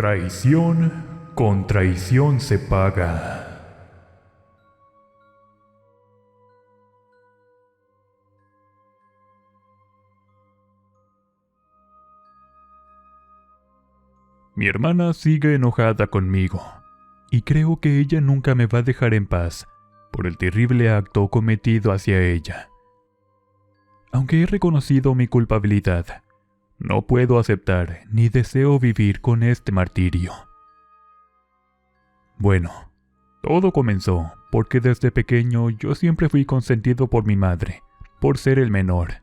Traición con traición se paga. Mi hermana sigue enojada conmigo, y creo que ella nunca me va a dejar en paz por el terrible acto cometido hacia ella. Aunque he reconocido mi culpabilidad, no puedo aceptar ni deseo vivir con este martirio. Bueno, todo comenzó porque desde pequeño yo siempre fui consentido por mi madre, por ser el menor.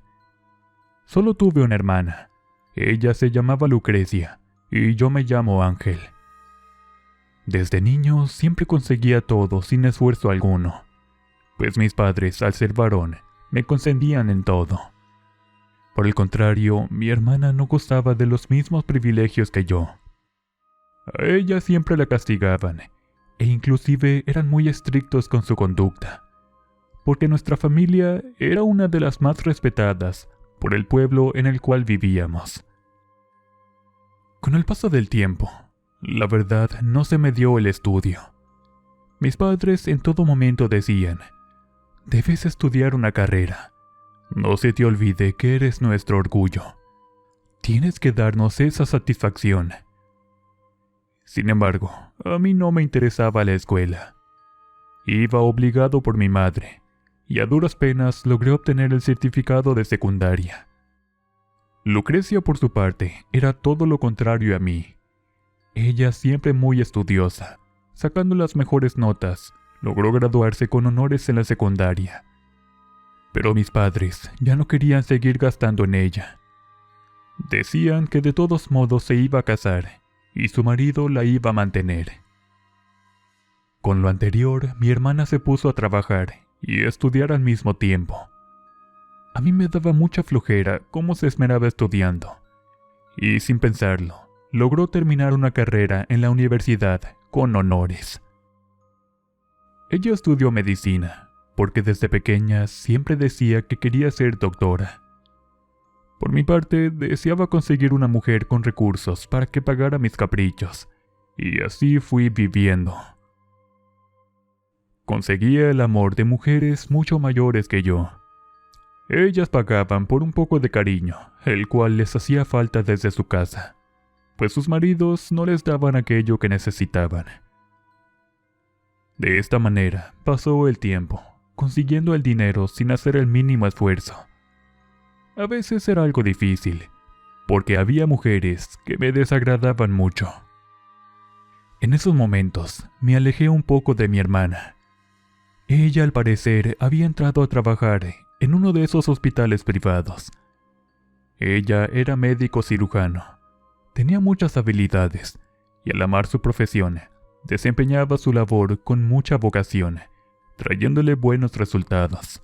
Solo tuve una hermana. Ella se llamaba Lucrecia, y yo me llamo Ángel. Desde niño siempre conseguía todo sin esfuerzo alguno, pues mis padres, al ser varón, me consentían en todo. Por el contrario, mi hermana no gozaba de los mismos privilegios que yo. A ella siempre la castigaban, e inclusive eran muy estrictos con su conducta, porque nuestra familia era una de las más respetadas por el pueblo en el cual vivíamos. Con el paso del tiempo, la verdad no se me dio el estudio. Mis padres en todo momento decían: debes estudiar una carrera. No se te olvide que eres nuestro orgullo. Tienes que darnos esa satisfacción. Sin embargo, a mí no me interesaba la escuela. Iba obligado por mi madre, y a duras penas logré obtener el certificado de secundaria. Lucrecia, por su parte, era todo lo contrario a mí. Ella, siempre muy estudiosa, sacando las mejores notas, logró graduarse con honores en la secundaria. Pero mis padres ya no querían seguir gastando en ella. Decían que de todos modos se iba a casar, y su marido la iba a mantener. Con lo anterior, mi hermana se puso a trabajar y a estudiar al mismo tiempo. A mí me daba mucha flojera cómo se esmeraba estudiando, y sin pensarlo, logró terminar una carrera en la universidad con honores. Ella estudió medicina, porque desde pequeña siempre decía que quería ser doctora. Por mi parte, deseaba conseguir una mujer con recursos para que pagara mis caprichos, y así fui viviendo. Conseguía el amor de mujeres mucho mayores que yo. Ellas pagaban por un poco de cariño, el cual les hacía falta desde su casa, pues sus maridos no les daban aquello que necesitaban. De esta manera pasó el tiempo, consiguiendo el dinero sin hacer el mínimo esfuerzo. A veces era algo difícil, porque había mujeres que me desagradaban mucho. En esos momentos me alejé un poco de mi hermana. Ella, al parecer, había entrado a trabajar en uno de esos hospitales privados. Ella era médico cirujano. Tenía muchas habilidades, y al amar su profesión, desempeñaba su labor con mucha vocación, trayéndole buenos resultados.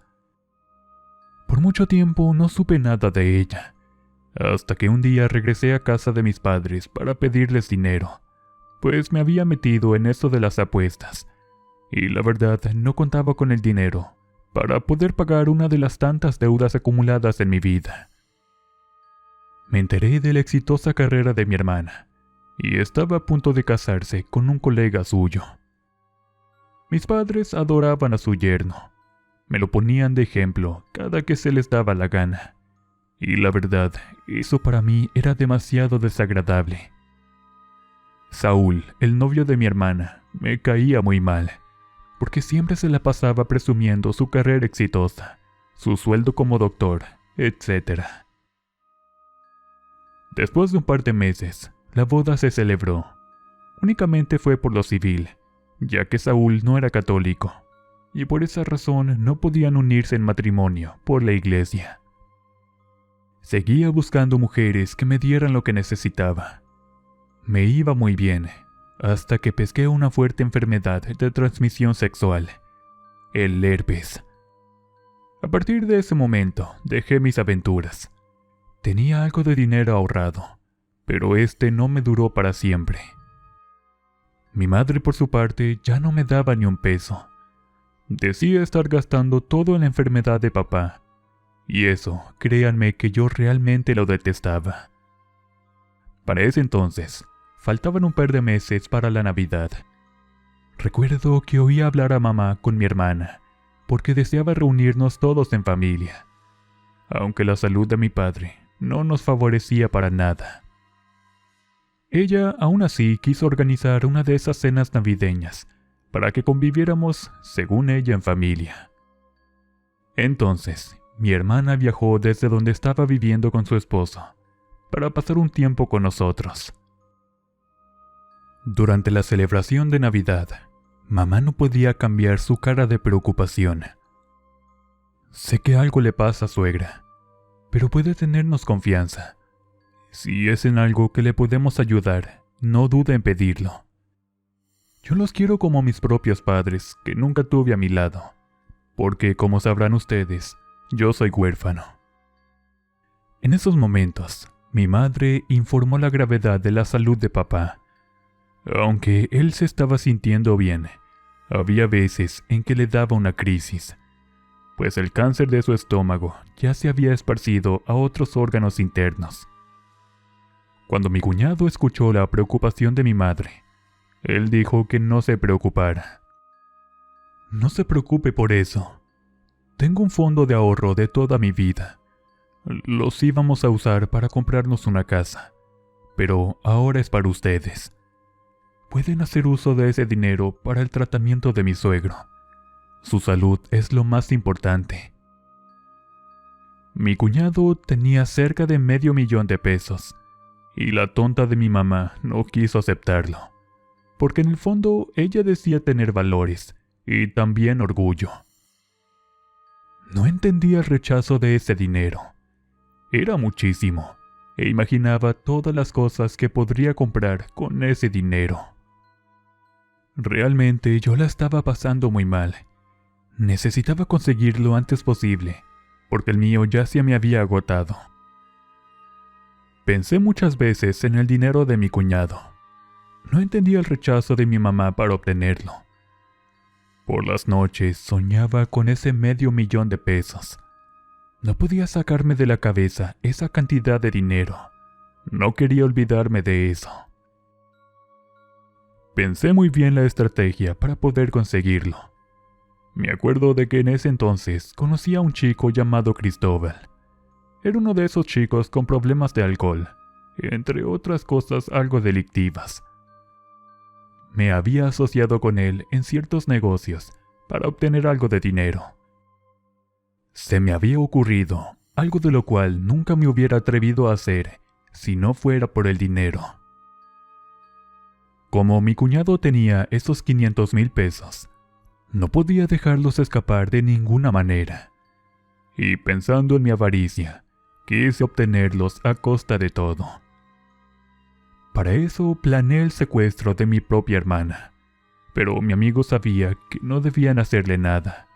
Por mucho tiempo no supe nada de ella, hasta que un día regresé a casa de mis padres para pedirles dinero, pues me había metido en eso de las apuestas, y la verdad no contaba con el dinero para poder pagar una de las tantas deudas acumuladas en mi vida. Me enteré de la exitosa carrera de mi hermana, y estaba a punto de casarse con un colega suyo. Mis padres adoraban a su yerno. Me lo ponían de ejemplo cada que se les daba la gana, y la verdad, eso para mí era demasiado desagradable. Saúl, el novio de mi hermana, me caía muy mal, porque siempre se la pasaba presumiendo su carrera exitosa, su sueldo como doctor, etc. Después de un par de meses, la boda se celebró. Únicamente fue por lo civil, ya que Saúl no era católico, y por esa razón no podían unirse en matrimonio por la iglesia. Seguía buscando mujeres que me dieran lo que necesitaba. Me iba muy bien, hasta que pesqué una fuerte enfermedad de transmisión sexual, el herpes. A partir de ese momento, dejé mis aventuras. Tenía algo de dinero ahorrado, pero este no me duró para siempre. Mi madre, por su parte, ya no me daba ni un peso. Decía estar gastando todo en la enfermedad de papá, y eso, créanme que yo realmente lo detestaba. Para ese entonces, Faltaban un par de meses para la Navidad. Recuerdo que oía hablar a mamá con mi hermana, porque deseaba reunirnos todos en familia, aunque la salud de mi padre no nos favorecía para nada. Ella aún así quiso organizar una de esas cenas navideñas para que conviviéramos, según ella, en familia. Entonces, mi hermana viajó desde donde estaba viviendo con su esposo para pasar un tiempo con nosotros. Durante la celebración de Navidad, mamá no podía cambiar su cara de preocupación. Sé que algo le pasa, suegra, pero puede tenernos confianza. Si es en algo que le podemos ayudar, no dude en pedirlo. Yo los quiero como mis propios padres, que nunca tuve a mi lado, porque, como sabrán ustedes, yo soy huérfano. En esos momentos, mi madre informó la gravedad de la salud de papá. Aunque él se estaba sintiendo bien, había veces en que le daba una crisis, pues el cáncer de su estómago ya se había esparcido a otros órganos internos. Cuando mi cuñado escuchó la preocupación de mi madre, él dijo que no se preocupara. No se preocupe por eso. Tengo un fondo de ahorro de toda mi vida. Los íbamos a usar para comprarnos una casa, pero ahora es para ustedes. Pueden hacer uso de ese dinero para el tratamiento de mi suegro. Su salud es lo más importante. Mi cuñado tenía cerca de $500,000 y la tonta de mi mamá no quiso aceptarlo, porque en el fondo ella decía tener valores y también orgullo. No entendía el rechazo de ese dinero. Era muchísimo, e imaginaba todas las cosas que podría comprar con ese dinero. Realmente yo la estaba pasando muy mal. Necesitaba conseguirlo lo antes posible, porque el mío ya se me había agotado. Pensé muchas veces en el dinero de mi cuñado. No entendía el rechazo de mi mamá para obtenerlo. Por las noches soñaba con ese $500,000. No podía sacarme de la cabeza esa cantidad de dinero. No quería olvidarme de eso. Pensé muy bien la estrategia para poder conseguirlo. Me acuerdo de que en ese entonces conocí a un chico llamado Cristóbal. Era uno de esos chicos con problemas de alcohol, entre otras cosas algo delictivas. Me había asociado con él en ciertos negocios para obtener algo de dinero. Se me había ocurrido algo de lo cual nunca me hubiera atrevido a hacer si no fuera por el dinero. Como mi cuñado tenía esos $500,000, no podía dejarlos escapar de ninguna manera. Y pensando en mi avaricia, quise obtenerlos a costa de todo. Para eso planeé el secuestro de mi propia hermana, pero mi amigo sabía que no debían hacerle nada.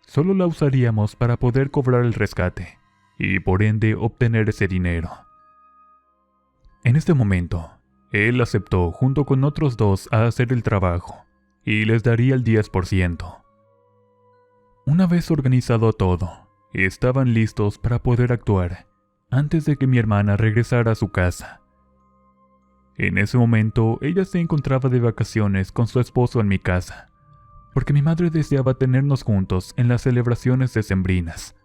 Solo la usaríamos para poder cobrar el rescate y por ende obtener ese dinero. En este momento, él aceptó junto con otros 2 a hacer el trabajo y les daría el 10%. Una vez organizado todo, estaban listos para poder actuar antes de que mi hermana regresara a su casa. En ese momento, ella se encontraba de vacaciones con su esposo en mi casa, porque mi madre deseaba tenernos juntos en las celebraciones decembrinas.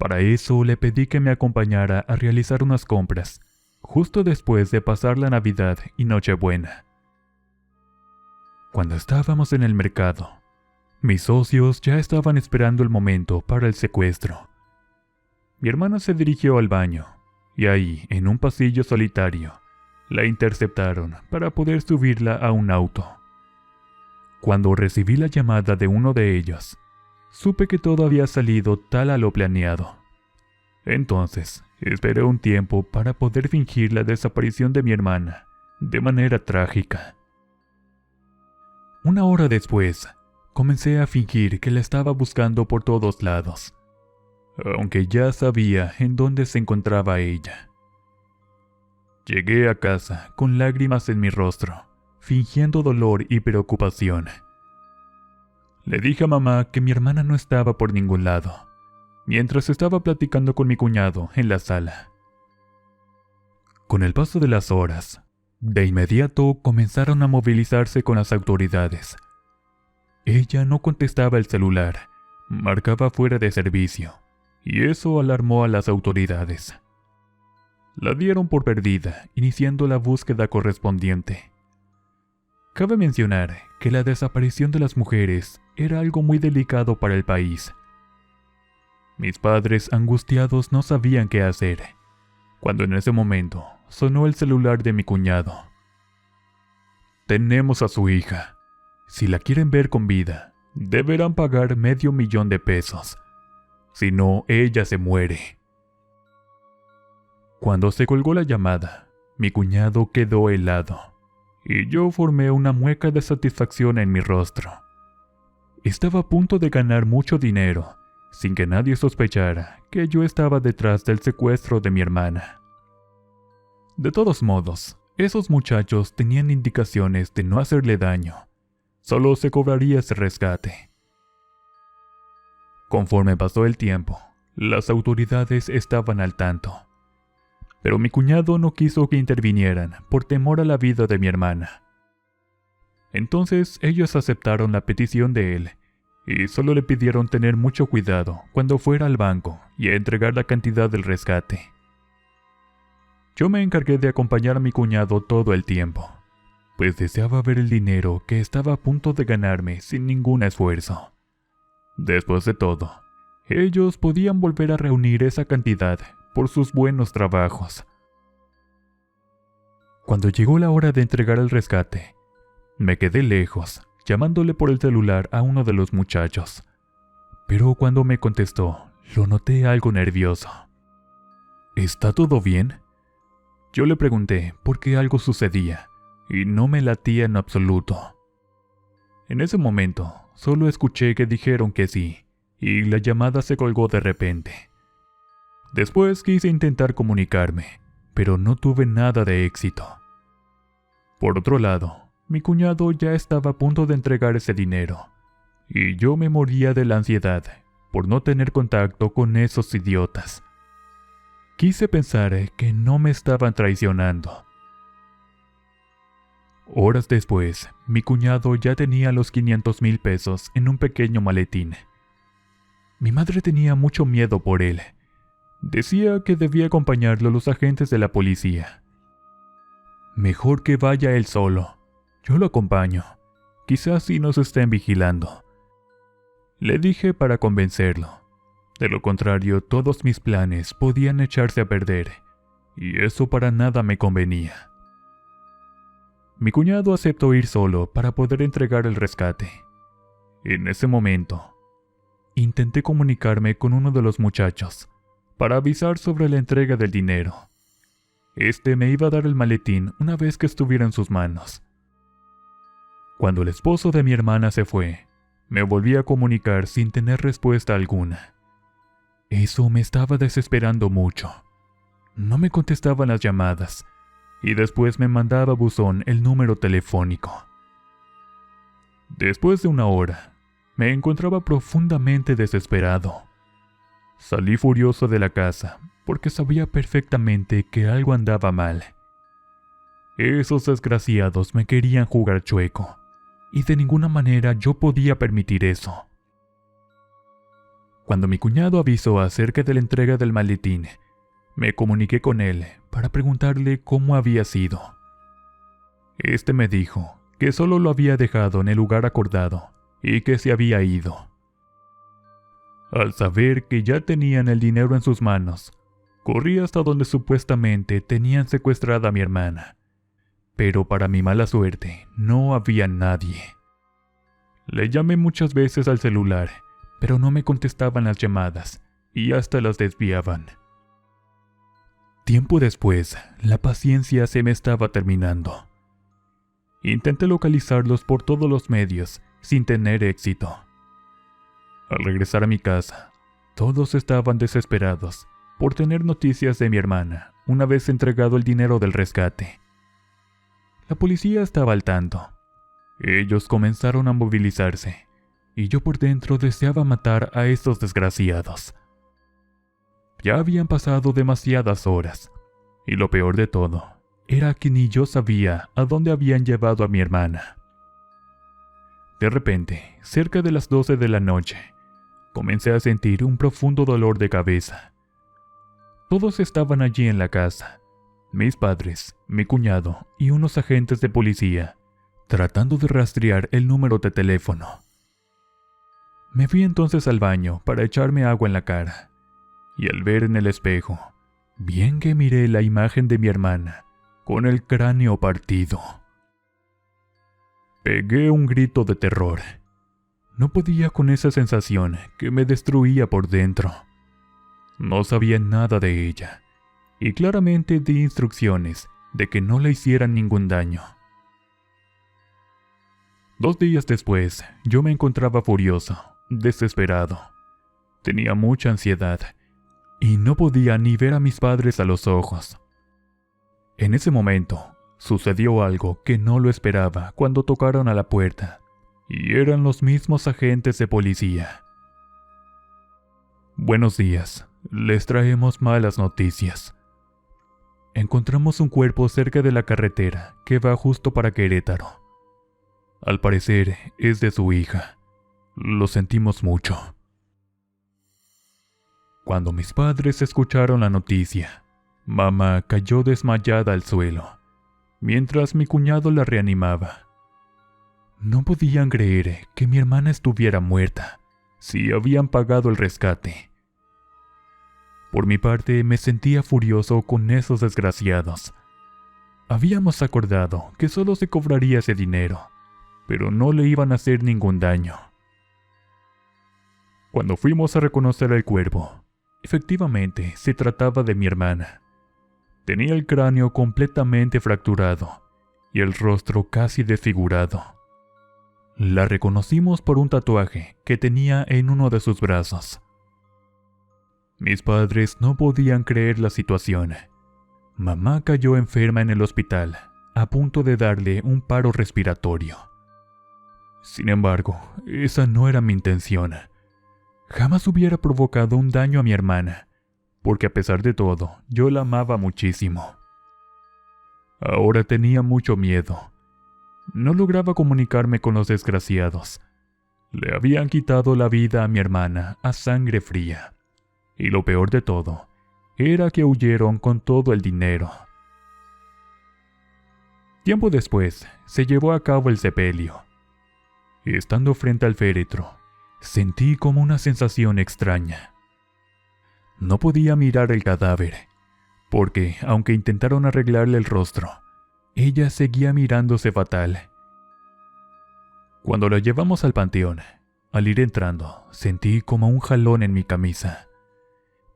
Para eso le pedí que me acompañara a realizar unas compras, justo después de pasar la Navidad y Nochebuena. Cuando estábamos en el mercado, mis socios ya estaban esperando el momento para el secuestro. Mi hermana se dirigió al baño, y ahí, en un pasillo solitario, la interceptaron para poder subirla a un auto. Cuando recibí la llamada de uno de ellos, supe que todo había salido tal a lo planeado. Entonces, esperé un tiempo para poder fingir la desaparición de mi hermana, de manera trágica. Una hora después, comencé a fingir que la estaba buscando por todos lados, aunque ya sabía en dónde se encontraba ella. Llegué a casa con lágrimas en mi rostro, fingiendo dolor y preocupación. Le dije a mamá que mi hermana no estaba por ningún lado, mientras estaba platicando con mi cuñado en la sala. Con el paso de las horas, De inmediato comenzaron a movilizarse con las autoridades. Ella no contestaba el celular, marcaba fuera de servicio, y eso alarmó a las autoridades. La dieron por perdida, iniciando la búsqueda correspondiente. Cabe mencionar que la desaparición de las mujeres era algo muy delicado para el país. Mis padres, angustiados, no sabían qué hacer, cuando en ese momento sonó el celular de mi cuñado. Tenemos a su hija. Si la quieren ver con vida, deberán pagar $500,000. Si no, ella se muere. Cuando se colgó la llamada, mi cuñado quedó helado, y yo formé una mueca de satisfacción en mi rostro. Estaba a punto de ganar mucho dinero, sin que nadie sospechara que yo estaba detrás del secuestro de mi hermana. De todos modos, esos muchachos tenían indicaciones de no hacerle daño. Solo se cobraría ese rescate. Conforme pasó el tiempo, las autoridades estaban al tanto. Pero mi cuñado no quiso que intervinieran por temor a la vida de mi hermana. Entonces ellos aceptaron la petición de él y solo le pidieron tener mucho cuidado cuando fuera al banco y a entregar la cantidad del rescate. Yo me encargué de acompañar a mi cuñado todo el tiempo, pues deseaba ver el dinero que estaba a punto de ganarme sin ningún esfuerzo. Después de todo, ellos podían volver a reunir esa cantidad por sus buenos trabajos. Cuando llegó la hora de entregar el rescate, me quedé lejos, llamándole por el celular a uno de los muchachos. Pero cuando me contestó, lo noté algo nervioso. ¿Está todo bien? Yo le pregunté por qué algo sucedía, y no me latía en absoluto. En ese momento, solo escuché que dijeron que sí, y la llamada se colgó de repente. Después quise intentar comunicarme, pero no tuve nada de éxito. Por otro lado, mi cuñado ya estaba a punto de entregar ese dinero, y yo me moría de la ansiedad por no tener contacto con esos idiotas. Quise pensar que no me estaban traicionando. Horas después, mi cuñado ya tenía los $500,000 en un pequeño maletín. Mi madre tenía mucho miedo por él. Decía que debía acompañarlo los agentes de la policía. Mejor que vaya él solo. Yo lo acompaño. Quizás sí nos estén vigilando. Le dije para convencerlo. De lo contrario, todos mis planes podían echarse a perder, y eso para nada me convenía. Mi cuñado aceptó ir solo para poder entregar el rescate. En ese momento, intenté comunicarme con uno de los muchachos para avisar sobre la entrega del dinero. Este me iba a dar el maletín una vez que estuviera en sus manos. Cuando el esposo de mi hermana se fue, me volví a comunicar sin tener respuesta alguna. Eso me estaba desesperando mucho. No me contestaban las llamadas, y después me mandaba a buzón el número telefónico. Después de una hora, me encontraba profundamente desesperado. Salí furioso de la casa, porque sabía perfectamente que algo andaba mal. Esos desgraciados me querían jugar chueco, y de ninguna manera yo podía permitir eso. Cuando mi cuñado avisó acerca de la entrega del maletín, me comuniqué con él para preguntarle cómo había sido. Este me dijo que solo lo había dejado en el lugar acordado y que se había ido. Al saber que ya tenían el dinero en sus manos, corrí hasta donde supuestamente tenían secuestrada a mi hermana. Pero para mi mala suerte, no había nadie. Le llamé muchas veces al celular, pero no me contestaban las llamadas y hasta las desviaban. Tiempo después, la paciencia se me estaba terminando. Intenté localizarlos por todos los medios, sin tener éxito. Al regresar a mi casa, todos estaban desesperados por tener noticias de mi hermana una vez entregado el dinero del rescate. La policía estaba al tanto. Ellos comenzaron a movilizarse, y yo por dentro deseaba matar a estos desgraciados. Ya habían pasado demasiadas horas, y lo peor de todo era que ni yo sabía a dónde habían llevado a mi hermana. De repente, cerca de las 12 de la noche, comencé a sentir un profundo dolor de cabeza. Todos estaban allí en la casa, mis padres, mi cuñado y unos agentes de policía, tratando de rastrear el número de teléfono. Me fui entonces al baño para echarme agua en la cara, y al ver en el espejo, bien que miré la imagen de mi hermana, con el cráneo partido. Pegué un grito de terror. No podía con esa sensación que me destruía por dentro. No sabía nada de ella, y claramente di instrucciones de que no le hicieran ningún daño. 2 días después, yo me encontraba furioso, desesperado. Tenía mucha ansiedad, y no podía ni ver a mis padres a los ojos. En ese momento, sucedió algo que no lo esperaba cuando tocaron a la puerta, y eran los mismos agentes de policía. Buenos días, les traemos malas noticias. Encontramos un cuerpo cerca de la carretera que va justo para Querétaro. Al parecer es de su hija. Lo sentimos mucho. Cuando mis padres escucharon la noticia, mamá cayó desmayada al suelo, mientras mi cuñado la reanimaba. No podían creer que mi hermana estuviera muerta, si habían pagado el rescate. Por mi parte, me sentía furioso con esos desgraciados. Habíamos acordado que solo se cobraría ese dinero, pero no le iban a hacer ningún daño. Cuando fuimos a reconocer el cuerpo, efectivamente se trataba de mi hermana. Tenía el cráneo completamente fracturado y el rostro casi desfigurado. La reconocimos por un tatuaje que tenía en uno de sus brazos. Mis padres no podían creer la situación. Mamá cayó enferma en el hospital, a punto de darle un paro respiratorio. Sin embargo, esa no era mi intención. Jamás hubiera provocado un daño a mi hermana, porque a pesar de todo, yo la amaba muchísimo. Ahora tenía mucho miedo. No lograba comunicarme con los desgraciados. Le habían quitado la vida a mi hermana a sangre fría. Y lo peor de todo, era que huyeron con todo el dinero. Tiempo después, se llevó a cabo el sepelio. Estando frente al féretro, sentí como una sensación extraña. No podía mirar el cadáver, porque, aunque intentaron arreglarle el rostro, ella seguía mirándose fatal. Cuando la llevamos al panteón, al ir entrando, sentí como un jalón en mi camisa.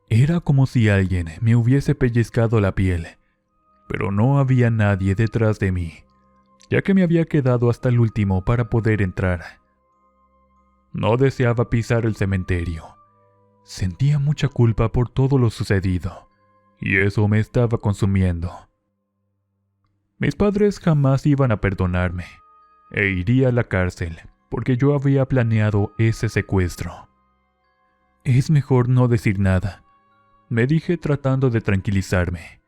Era como si alguien me hubiese pellizcado la piel, pero no había nadie detrás de mí, ya que me había quedado hasta el último para poder entrar. No deseaba pisar el cementerio. Sentía mucha culpa por todo lo sucedido, y eso me estaba consumiendo. Mis padres jamás iban a perdonarme, e iría a la cárcel, porque yo había planeado ese secuestro. Es mejor no decir nada, me dije tratando de tranquilizarme.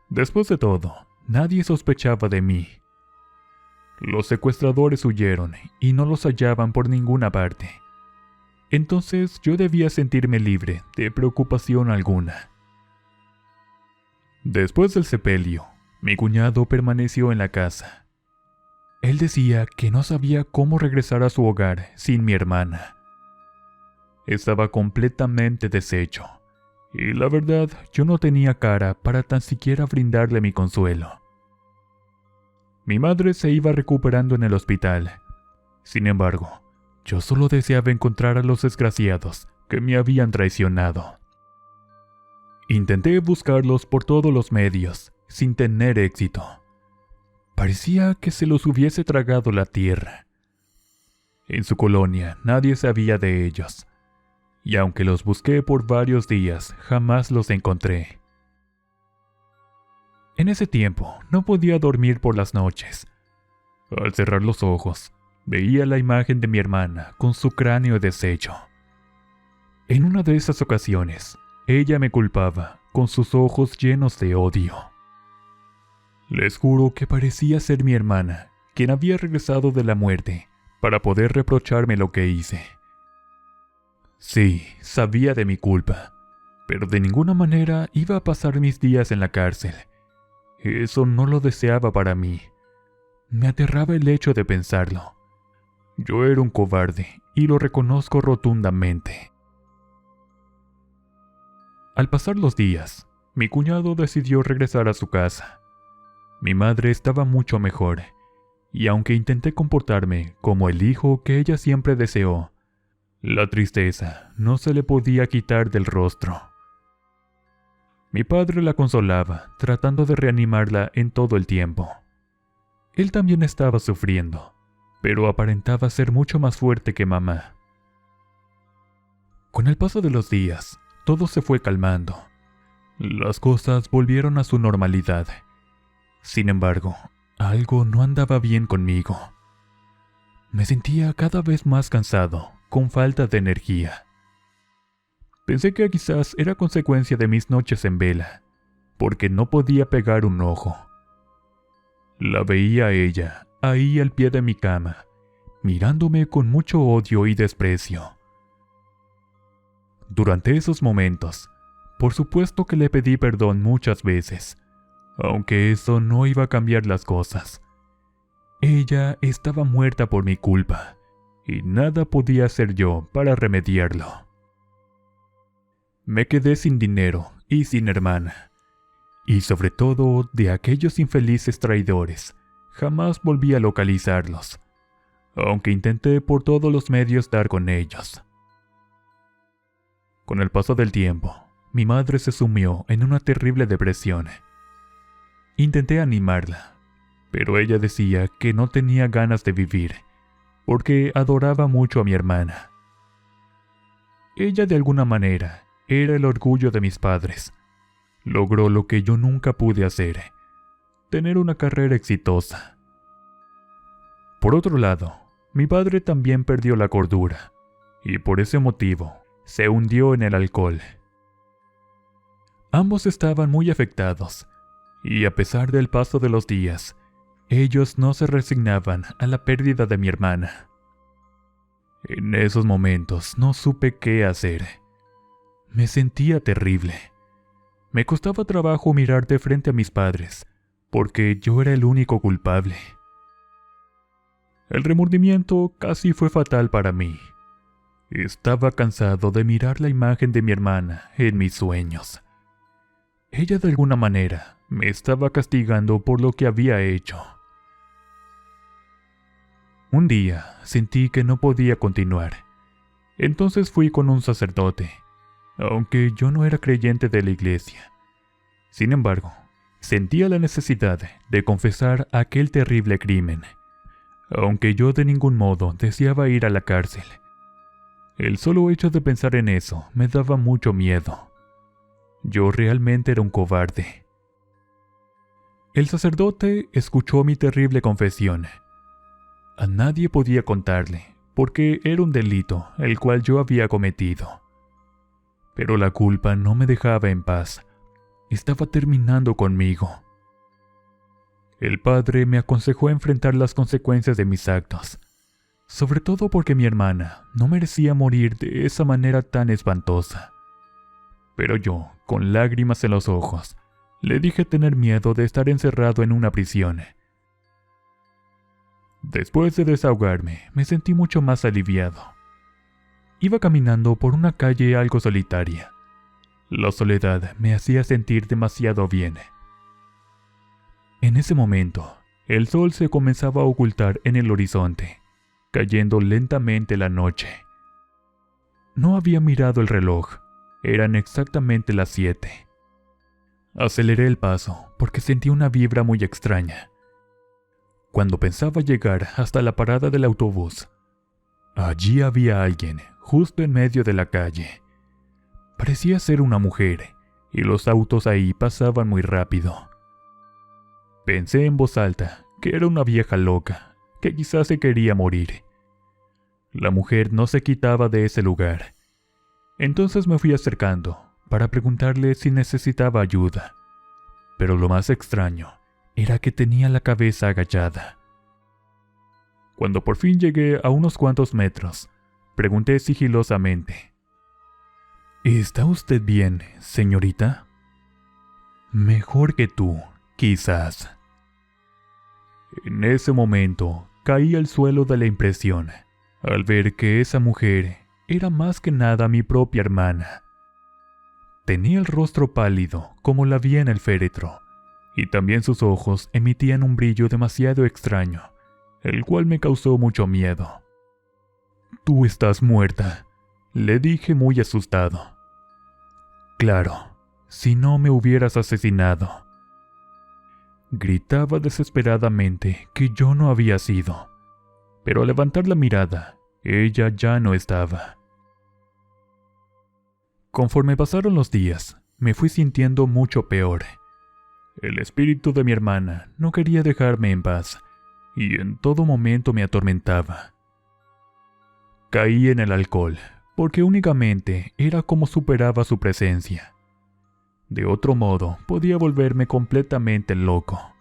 Después de todo, nadie sospechaba de mí. Los secuestradores huyeron y no los hallaban por ninguna parte. Entonces yo debía sentirme libre de preocupación alguna. Después del sepelio, mi cuñado permaneció en la casa. Él decía que no sabía cómo regresar a su hogar sin mi hermana. Estaba completamente deshecho. Y la verdad, yo no tenía cara para tan siquiera brindarle mi consuelo. Mi madre se iba recuperando en el hospital. Sin embargo, yo solo deseaba encontrar a los desgraciados que me habían traicionado. Intenté buscarlos por todos los medios, sin tener éxito. Parecía que se los hubiese tragado la tierra. En su colonia nadie sabía de ellos. Y aunque los busqué por varios días, jamás los encontré. En ese tiempo, no podía dormir por las noches. Al cerrar los ojos, veía la imagen de mi hermana con su cráneo deshecho. En una de esas ocasiones, ella me culpaba con sus ojos llenos de odio. Les juro que parecía ser mi hermana, quien había regresado de la muerte para poder reprocharme lo que hice. Sí, sabía de mi culpa, pero de ninguna manera iba a pasar mis días en la cárcel. Eso no lo deseaba para mí. Me aterraba el hecho de pensarlo. Yo era un cobarde y lo reconozco rotundamente. Al pasar los días, mi cuñado decidió regresar a su casa. Mi madre estaba mucho mejor, y aunque intenté comportarme como el hijo que ella siempre deseó, la tristeza no se le podía quitar del rostro. Mi padre la consolaba, tratando de reanimarla en todo el tiempo. Él también estaba sufriendo, pero aparentaba ser mucho más fuerte que mamá. Con el paso de los días, todo se fue calmando. Las cosas volvieron a su normalidad. Sin embargo, algo no andaba bien conmigo. Me sentía cada vez más cansado, con falta de energía. Pensé que quizás era consecuencia de mis noches en vela, porque no podía pegar un ojo. La veía a ella, ahí al pie de mi cama, mirándome con mucho odio y desprecio. Durante esos momentos, por supuesto que le pedí perdón muchas veces, aunque eso no iba a cambiar las cosas. Ella estaba muerta por mi culpa, y nada podía hacer yo para remediarlo. Me quedé sin dinero y sin hermana, y sobre todo de aquellos infelices traidores, jamás volví a localizarlos, aunque intenté por todos los medios dar con ellos. Con el paso del tiempo, mi madre se sumió en una terrible depresión. Intenté animarla, pero ella decía que no tenía ganas de vivir, porque adoraba mucho a mi hermana. Ella de alguna manera era el orgullo de mis padres. Logró lo que yo nunca pude hacer, tener una carrera exitosa. Por otro lado, mi padre también perdió la cordura, y por ese motivo se hundió en el alcohol. Ambos estaban muy afectados, y a pesar del paso de los días, ellos no se resignaban a la pérdida de mi hermana. En esos momentos no supe qué hacer. Me sentía terrible. Me costaba trabajo mirar de frente a mis padres, porque yo era el único culpable. El remordimiento casi fue fatal para mí. Estaba cansado de mirar la imagen de mi hermana en mis sueños. Ella de alguna manera me estaba castigando por lo que había hecho. Un día sentí que no podía continuar. Entonces fui con un sacerdote, aunque yo no era creyente de la iglesia. Sin embargo, sentía la necesidad de confesar aquel terrible crimen, aunque yo de ningún modo deseaba ir a la cárcel. El solo hecho de pensar en eso me daba mucho miedo. Yo realmente era un cobarde. El sacerdote escuchó mi terrible confesión. A nadie podía contarle, porque era un delito el cual yo había cometido. Pero la culpa no me dejaba en paz. Estaba terminando conmigo. El padre me aconsejó enfrentar las consecuencias de mis actos, sobre todo porque mi hermana no merecía morir de esa manera tan espantosa. Pero yo, con lágrimas en los ojos, le dije tener miedo de estar encerrado en una prisión. Después de desahogarme, me sentí mucho más aliviado. Iba caminando por una calle algo solitaria. La soledad me hacía sentir demasiado bien. En ese momento, el sol se comenzaba a ocultar en el horizonte, cayendo lentamente la noche. No había mirado el reloj, eran exactamente las 7. Aceleré el paso porque sentí una vibra muy extraña. Cuando pensaba llegar hasta la parada del autobús, allí había alguien, justo en medio de la calle. Parecía ser una mujer, y los autos ahí pasaban muy rápido. Pensé en voz alta que era una vieja loca, que quizás se quería morir. La mujer no se quitaba de ese lugar. Entonces me fui acercando para preguntarle si necesitaba ayuda. Pero lo más extraño era que tenía la cabeza agachada. Cuando por fin llegué a unos cuantos metros, pregunté sigilosamente: ¿Está usted bien, señorita? Mejor que tú, quizás. En ese momento caí al suelo de la impresión, al ver que esa mujer era más que nada mi propia hermana. Tenía el rostro pálido como la vi en el féretro, y también sus ojos emitían un brillo demasiado extraño, el cual me causó mucho miedo. «Tú estás muerta», le dije muy asustado. «Claro, si no me hubieras asesinado». Gritaba desesperadamente que yo no había sido, pero al levantar la mirada, ella ya no estaba. Conforme pasaron los días, me fui sintiendo mucho peor. El espíritu de mi hermana no quería dejarme en paz, y en todo momento me atormentaba. Caí en el alcohol, porque únicamente era como superaba su presencia. De otro modo, podía volverme completamente loco.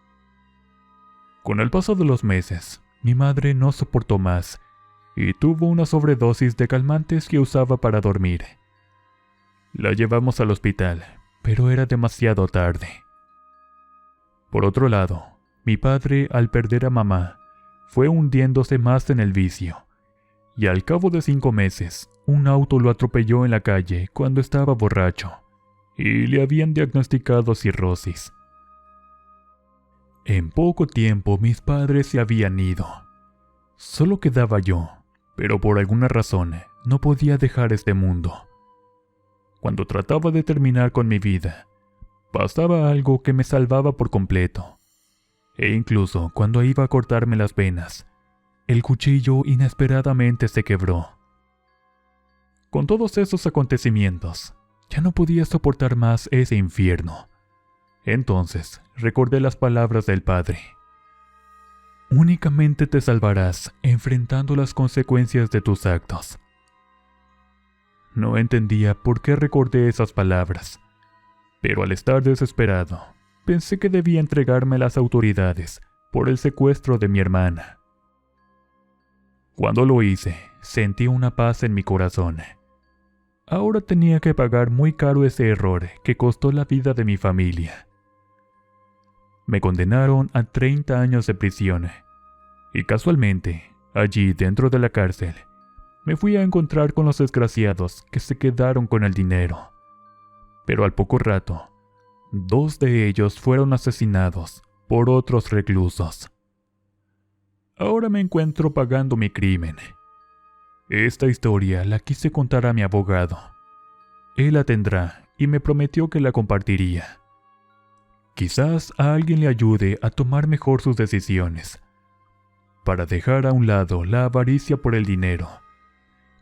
Con el paso de los meses, mi madre no soportó más, y tuvo una sobredosis de calmantes que usaba para dormir. La llevamos al hospital, pero era demasiado tarde. Por otro lado, mi padre, al perder a mamá, fue hundiéndose más en el vicio, y al cabo de 5 meses, un auto lo atropelló en la calle cuando estaba borracho, y le habían diagnosticado cirrosis. En poco tiempo mis padres se habían ido. Solo quedaba yo, pero por alguna razón no podía dejar este mundo. Cuando trataba de terminar con mi vida, pasaba algo que me salvaba por completo. E incluso cuando iba a cortarme las venas, el cuchillo inesperadamente se quebró. Con todos esos acontecimientos, ya no podía soportar más ese infierno. Entonces recordé las palabras del Padre. Únicamente te salvarás enfrentando las consecuencias de tus actos. No entendía por qué recordé esas palabras, pero al estar desesperado, pensé que debía entregarme a las autoridades por el secuestro de mi hermana. Cuando lo hice, sentí una paz en mi corazón. Ahora tenía que pagar muy caro ese error que costó la vida de mi familia. Me condenaron a 30 años de prisión, y casualmente, allí dentro de la cárcel, me fui a encontrar con los desgraciados que se quedaron con el dinero. Pero al poco rato, 2 de ellos fueron asesinados por otros reclusos. Ahora me encuentro pagando mi crimen. Esta historia la quise contar a mi abogado. Él la tendrá y me prometió que la compartiría. Quizás a alguien le ayude a tomar mejor sus decisiones, para dejar a un lado la avaricia por el dinero,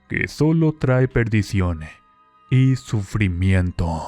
que solo trae perdición y sufrimiento.